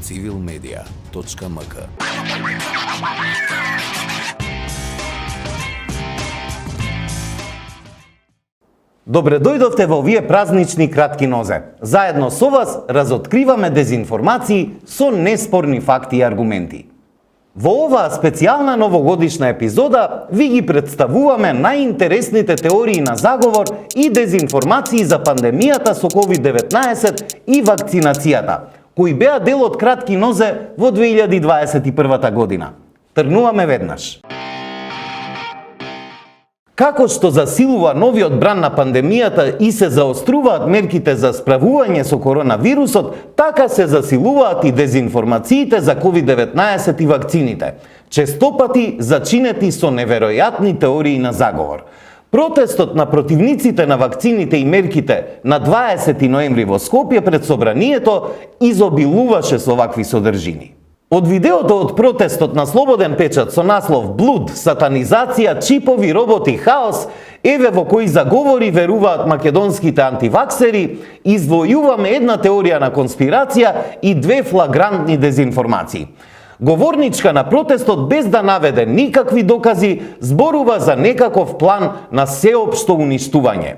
civilmedia.mk. Добре дојдовте во овие празнични кратки нозе. Заедно со вас разоткриваме дезинформации со неспорни факти и аргументи. Во оваа специјална новогодишна епизода ви ги представуваме најинтересните теории на заговор и дезинформации за пандемијата со COVID-19 и вакцинацијата, кои беа дел од кратки нозе во 2021 година. Тргнуваме веднаш. Како што засилува новиот бран на пандемијата и се заоструваат мерките за справување со коронавирусот, така се засилуваат и дезинформациите за COVID-19 и вакцините, честопати зачинети со неверојатни теории на заговор. Протестот на противниците на вакцините и мерките на 20 ноември во Скопје пред собранието изобилуваше со вакви содржини. Од видеото од протестот на Слободен печат со наслов "Блуд, сатанизација, чипови, роботи, хаос", еве во кои заговори веруваат македонските антиваксери, извојуваме една теорија на конспирација и две флагрантни дезинформации. Говорничка на протестот, без да наведе никакви докази, зборува за некаков план на сеопшто уништување.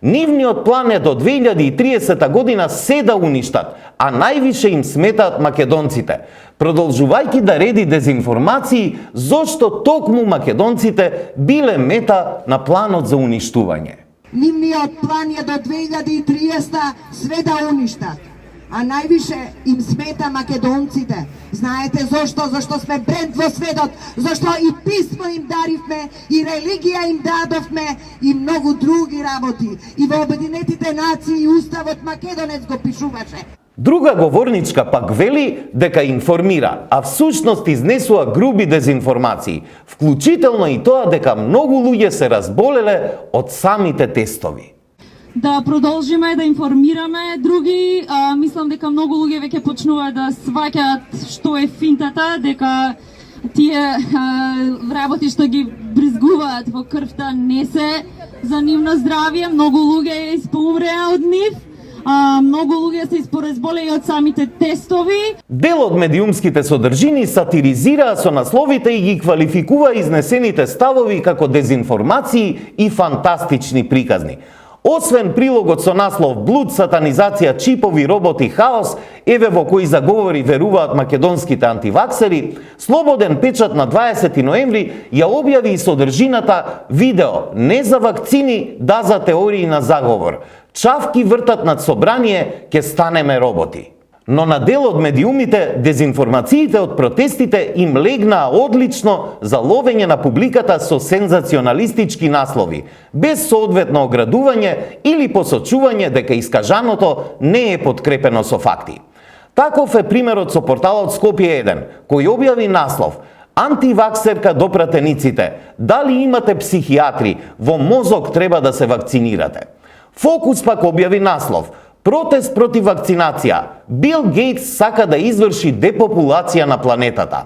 Нивниот план е до 2030 година се да уништат, а највише им сметаат македонците, продолжувајќи да реди дезинформации зошто токму македонците биле мета на планот за уништување. Нивниот план е до 2030 све да уништат, а највише им смета македонците. Знаете зошто? Зашто сме бренд во светот, зашто и писмо им даривме, и религија им дадовме, и многу други работи. И во Обединетите нации и Уставот македонец го пишуваше. Друга говорничка пак вели дека информира, а всушност изнесува груби дезинформации, вклучително и тоа дека многу луѓе се разболеле од самите тестови. Да продолжиме да информираме други, мислам дека многу луѓе веќе почнуваат да сваќаат што е финтата, дека тие работи што ги бризгуваат во крвта не се за нивно здравје, многу луѓе испоумреа од нив. Многу луѓе се испоразболеа од самите тестови. Дел од медиумските содржини сатиризираа со насловите и ги квалификува изнесените ставови како дезинформации и фантастични приказни. Освен прилогот со наслов "Блуд, сатанизација, чипови, роботи, хаос", еве во кои заговори веруваат македонските антиваксери, Слободен печат на 20 ноември ја објави и содржината видео не за вакцини, да за теории на заговор. Чавки вртат над собрание, ке станеме роботи. Но на дел од медиумите, дезинформациите од протестите им легнаа одлично за ловење на публиката со сензационалистички наслови, без соодветно оградување или посочување дека искажаното не е подкрепено со факти. Таков е примерот со порталот Скопје 1, кој објави наслов "Антиваксерка до пратениците, дали имате психијатри, во мозок треба да се вакцинирате". Фокус пак објави наслов "Протест против вакцинација. Бил Гейтс сака да изврши депопулација на планетата".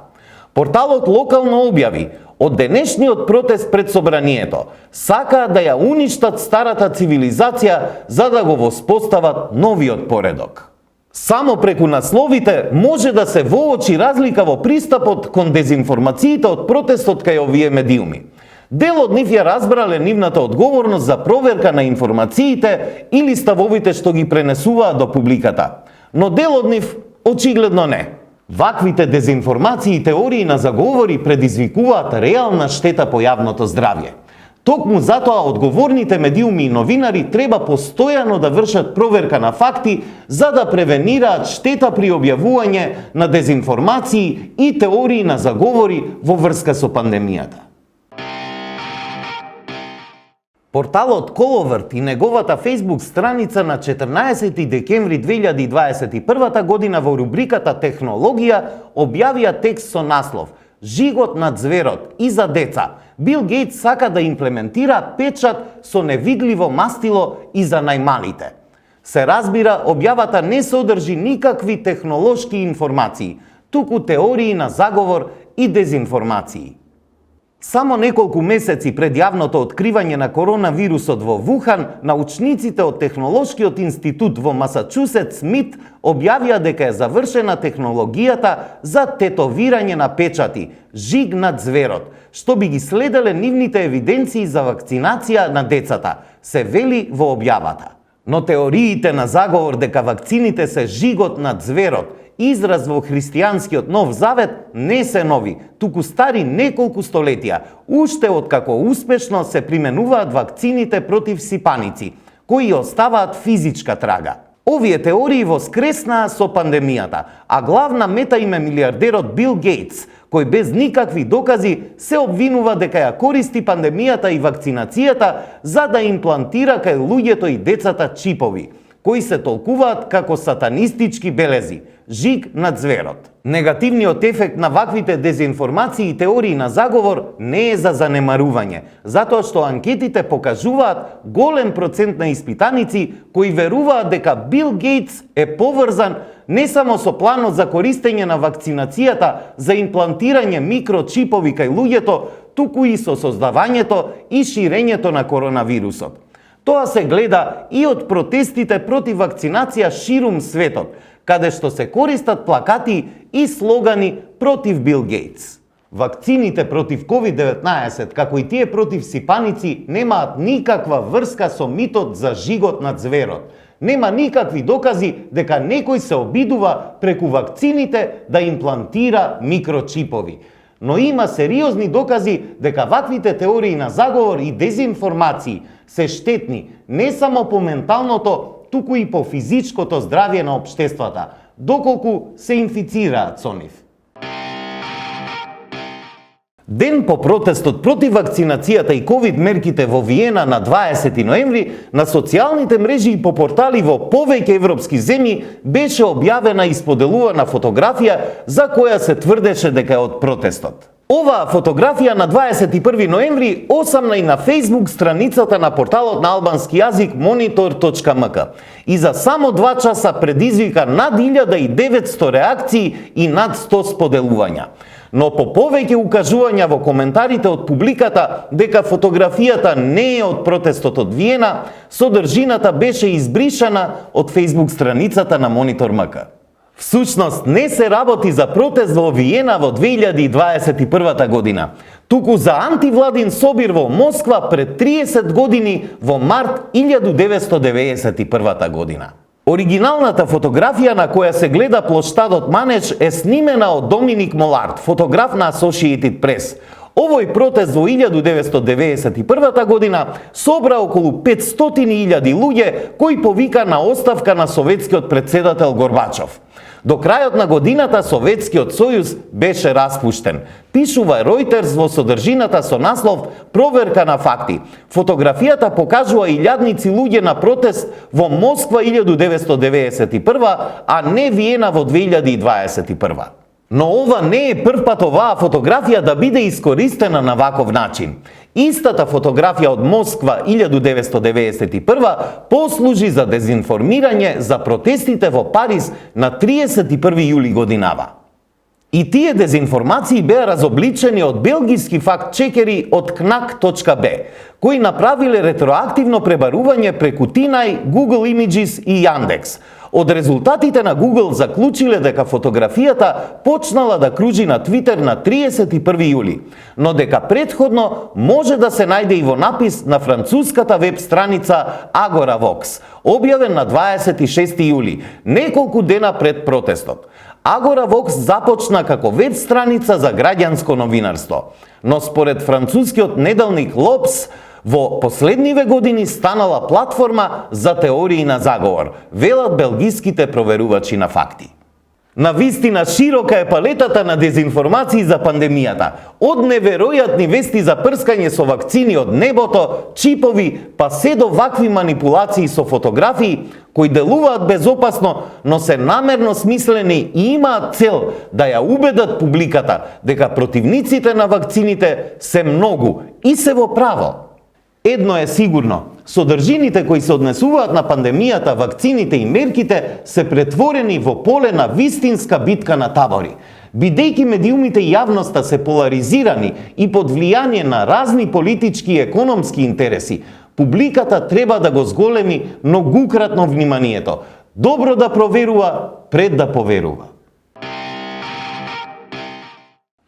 Порталот локално објави од денешниот протест пред собранието сакаат да ја уништат старата цивилизација за да го воспостават новиот поредок. Само преку насловите може да се воочи разлика во пристапот кон дезинформациите од протестот кај овие медиуми. Дел од нив ја разбрале нивната одговорност за проверка на информациите или ставовите што ги пренесуваат до публиката, но дел од нив очигледно не. Ваквите дезинформации и теории на заговори предизвикуваат реална штета по јавното здравје. Токму затоа одговорните медиуми и новинари треба постојано да вршат проверка на факти за да превенираат штета при објавување на дезинформации и теории на заговори во врска со пандемијата. Порталот Коловрт и неговата Facebook страница на 14 декември 2021 година во рубриката Технологија објавија текст со наслов "Жигот над зверот и за деца. Бил Гейтс сака да имплементира печат со невидливо мастило и за најмалите". Се разбира, објавата не содржи никакви технолошки информации, туку теории на заговор и дезинформации. Само неколку месеци пред јавното откривање на коронавирусот во Вухан, научниците од Технолошкиот институт во Масачусетс МИТ објавија дека е завршена технологијата за тетовирање на печати, жиг над зверот, што би ги следеле нивните евиденции за вакцинација на децата, се вели во објавата. Но теориите на заговор дека вакцините се жигот над зверот, израз во христијанскиот Нов Завет, не се нови, туку стари неколку столетија, уште откако успешно се применуваат вакцините против сипаници, кои оставаат физичка трага. Овие теории воскреснаа со пандемијата, а главна мета им е милиардерот Бил Гейтс, кој без никакви докази се обвинува дека ја користи пандемијата и вакцинацијата за да имплантира кај луѓето и децата чипови, кои се толкуваат како сатанистички белези, жиг над зверот. Негативниот ефект на ваквите дезинформации и теории на заговор не е за занемарување, затоа што анкетите покажуваат голем процент на испитаници кои веруваат дека Бил Гейтс е поврзан не само со планот за користење на вакцинацијата за имплантирање микрочипови кај луѓето, туку и со создавањето и ширењето на коронавирусот. Тоа се гледа и од протестите против вакцинација ширум светот, каде што се користат плакати и слогани против Бил Гейтс. Вакцините против COVID-19, како и тие против сипаници, немаат никаква врска со митот за жигот над зверот. Нема никакви докази дека некој се обидува преку вакцините да имплантира микрочипови. Но има сериозни докази дека ваквите теории на заговор и дезинформации се штетни не само по менталното, туку и по физичкото здравје на општествата, доколку се инфицираат со нив. Ден по протестот против вакцинацијата и ковид мерките во Виена на 20 ноември, на социјалните мрежи и по портали во повеќе европски земји беше објавена и споделувана фотографија за која се тврдеше дека е од протестот. Оваа фотографија на 21 ноември осамна и на Facebook страницата на порталот на албански јазик monitor.mk и за само 2 часа предизвика над 1900 реакции и над 100 споделувања. Но по повеќе укажувања во коментарите од публиката дека фотографијата не е од протестот од Виена, содржината беше избришана од Facebook страницата на Monitor.mk. Всушност не се работи за протест во Виена во 2021 година, туку за антивладин собир во Москва пред 30 години во март 1991 година. Оригиналната фотографија на која се гледа плоштадот Манеж е снимена од Доминик Молард, фотограф на Associated Press. Овој протест во 1991 година собра околу 500.000 луѓе кои повика на оставка на советскиот претседател Горбачов. До крајот на годината Советскиот сојуз беше распуштен. Пишува Reuters во содржината со наслов "Проверка на факти". Фотографијата покажува илјадници луѓе на протест во Москва 1991, а не Виена во 2021. Но ова не е прв пат оваа фотографија да биде искористена на ваков начин. Истата фотографија од Москва 1991 послужи за дезинформирање за протестите во Париз на 31 јули годинава. И тие дезинформации беа разобличени од белгиски факт-чекери од knack.b, кои направиле ретроактивно пребарување преку TINAI, Google Images и Yandex. Од резултатите на Google заклучиле дека фотографијата почнала да кружи на Twitter на 31 јули, но дека предходно може да се најде и во напис на француската веб страница AgoraVox, објавен на 26 јули, неколку дена пред протестот. AgoraVox започна како веб страница за граѓанско новинарство, но според францускиот неделник L'Obs, во последниве години станала платформа за теории на заговор, велат белгиските проверувачи на факти. Навистина широка е палетата на дезинформации за пандемијата, од неверојатни вести за прскање со вакцини од небото, чипови, па се до вакви манипулации со фотографии, кои делуваат безопасно, но се намерно смислени и имаат цел да ја убедат публиката дека противниците на вакцините се многу и се во право. Едно е сигурно, содржините кои се однесуваат на пандемијата, вакцините и мерките се претворени во поле на вистинска битка на табори. Бидејќи медиумите и јавноста се поларизирани и под влијание на разни политички и економски интереси, публиката треба да го зголеми многукратно вниманието. Добро да проверува пред да поверува.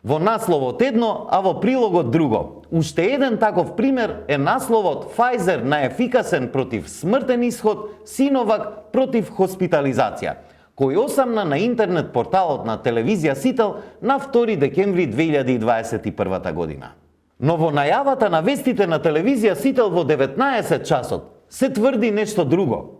Во насловот едно, а во прилогот друго. Уште еден таков пример е насловот Pfizer наефикасен против смртен исход, Синовак против хоспитализација, кој осамна на интернет порталот на телевизија Сител на 2 декември 2021 година. Но во најавата на вестите на телевизија Сител во 19 часот се тврди нешто друго.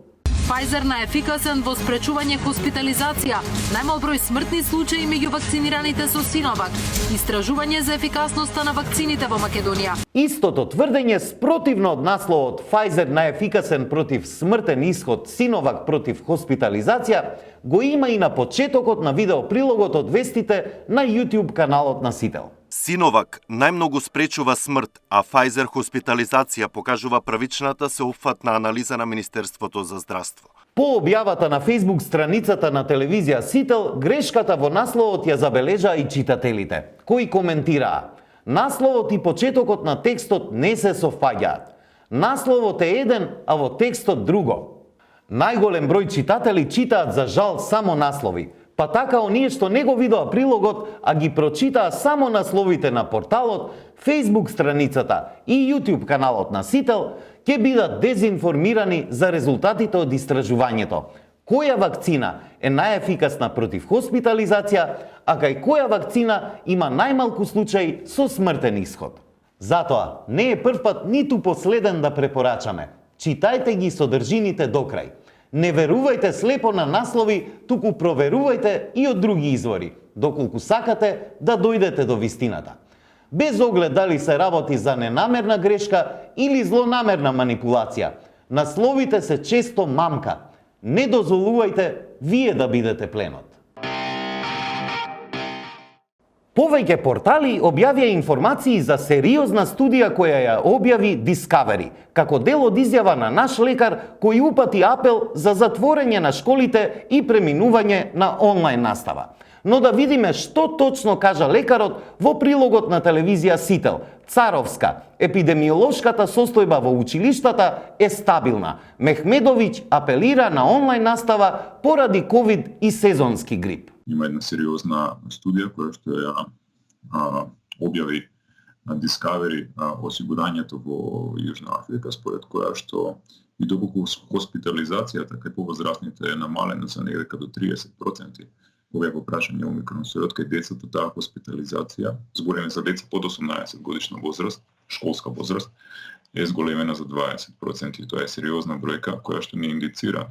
Pfizer наефикасен во спречување хоспитализација, најмал број смртни случаи меѓу вакцинираните со Синовак, истражување за ефикасноста на вакцините во Македонија. Истото тврдење спротивно од насловот Pfizer наефикасен против смртен исход, Синовак против хоспитализација го има и на почетокот на видеоприлогот од вестите на YouTube каналот на Сител. Синовак најмногу спречува смрт, а Pfizer хоспитализација покажува правичната сеопфатна анализа на Министерството за здравство. По објавата на Facebook страницата на телевизија Сител, грешката во насловот ја забележаа и читателите, кои коментираа: насловот и почетокот на текстот не се совпаѓаат. Насловот е еден, а во текстот друго. Најголем број читатели читаат за жал само наслови, па така оние што не го видоа прилогот, а ги прочитаа само насловите на порталот, Facebook страницата и YouTube каналот на Сител, ќе бидат дезинформирани за резултатите од истражувањето. Која вакцина е најефикасна против хоспитализација, а кај која вакцина има најмалку случаи со смртен исход. Затоа, не е првпат ниту последен да препорачаме. Читајте ги содржините до крај. Не верувајте слепо на наслови, туку проверувајте и од други извори, доколку сакате да дојдете до вистината. Без оглед дали се работи за ненамерна грешка или злонамерна манипулација, насловите се често мамка. Не дозволувајте вие да бидете пленот. Повеќе портали објавија информации за сериозна студија која ја објави Discovery, како дел од изјава на наш лекар кој упати апел за затворење на школите и преминување на онлайн настава. Но да видиме што точно кажа лекарот во прилогот на телевизија Сител. Царовска, епидемиолошката состојба во училиштата е стабилна. Мехмедовиќ апелира на онлайн настава поради ковид и сезонски грип. Има една сериозна студија која што ја објави Discovery осигурањето во Јужна Африка, според која што и доколку хоспитализацијата кај повозрастните е намалена за некаде до 30%, кога е во прашање омикрон сојот кај децата, таа хоспитализација, зголемена за деца под 18 годишна возраст, школска возраст, е зголемена за 20%. Тоа е сериозна бројка која што не индицира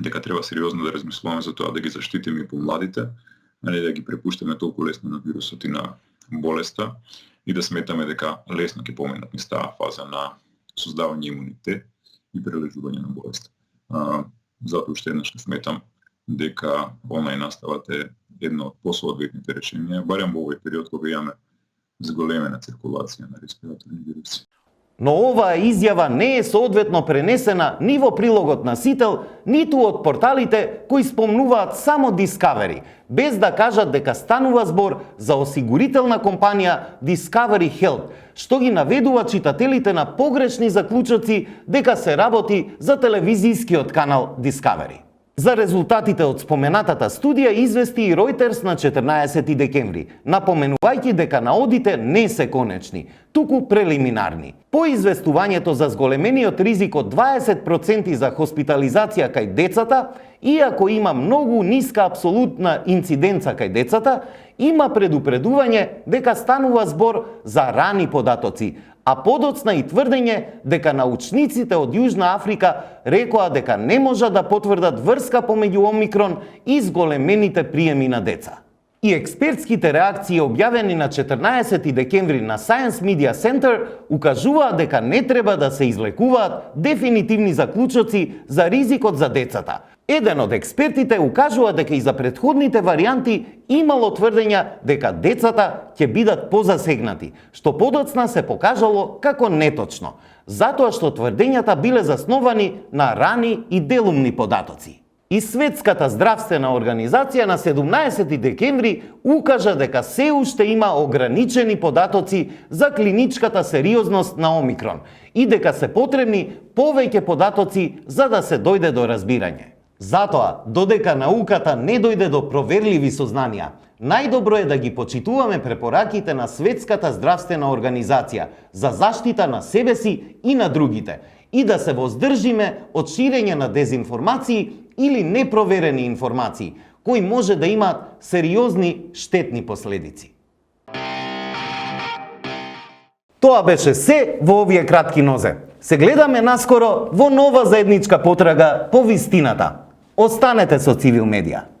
дека треба сериозно да размислуваме за тоа да ги заштитиме и помладите, а не да ги препуштаме толку лесно на вирусот и на болеста и да сметаме дека лесно ќе поминат низ таа фаза на создавање имунитет и прележување на болест. Затоа уште еднаш сметам дека онлайн наставата е едно од посоодветните решенија, барем во овој период кога имаме зголемена циркулација на респираторни вируси. Но оваа изјава не е соодветно пренесена ни во прилогот на Сител, ниту од порталите кои спомнуваат само Discovery, без да кажат дека станува збор за осигурителна компанија Discovery Health, што ги наведува читателите на погрешни заклучоци дека се работи за телевизискиот канал Discovery. За резултатите од споменатата студија извести и Reuters на 14 декември, напоменувајќи дека наодите не се конечни, туку прелиминарни. По известувањето за зголемениот ризик од 20% за хоспитализација кај децата, иако има многу ниска апсолутна инциденца кај децата, има предупредување дека станува збор за рани податоци, а подоцна и тврдење дека научниците од Јужна Африка рекоа дека не можат да потврдат врска помеѓу омикрон и зголемените приеми на деца. И експертските реакции објавени на 14 декември на Science Media Center укажуваат дека не треба да се излекуваат дефинитивни заклучоци за ризикот за децата. Еден од експертите укажува дека и за претходните варијанти имало тврдења дека децата ќе бидат позасегнати, што подоцна се покажало како неточно, затоа што тврдењата биле засновани на рани и делумни податоци. И Светската здравствена организација на 17 декември укажа дека се уште има ограничени податоци за клиничката сериозност на Омикрон и дека се потребни повеќе податоци за да се дојде до разбирање. Затоа, додека науката не дојде до проверливи сознанија, најдобро е да ги почитуваме препораките на Светската здравствена организација за заштита на себе си и на другите и да се воздржиме од ширење на дезинформации или непроверени информации, кои може да имаат сериозни штетни последици. Тоа беше се во овие кратки нозе. Се гледаме наскоро во нова заедничка потрага по вистината. Останете со Цивил Медија.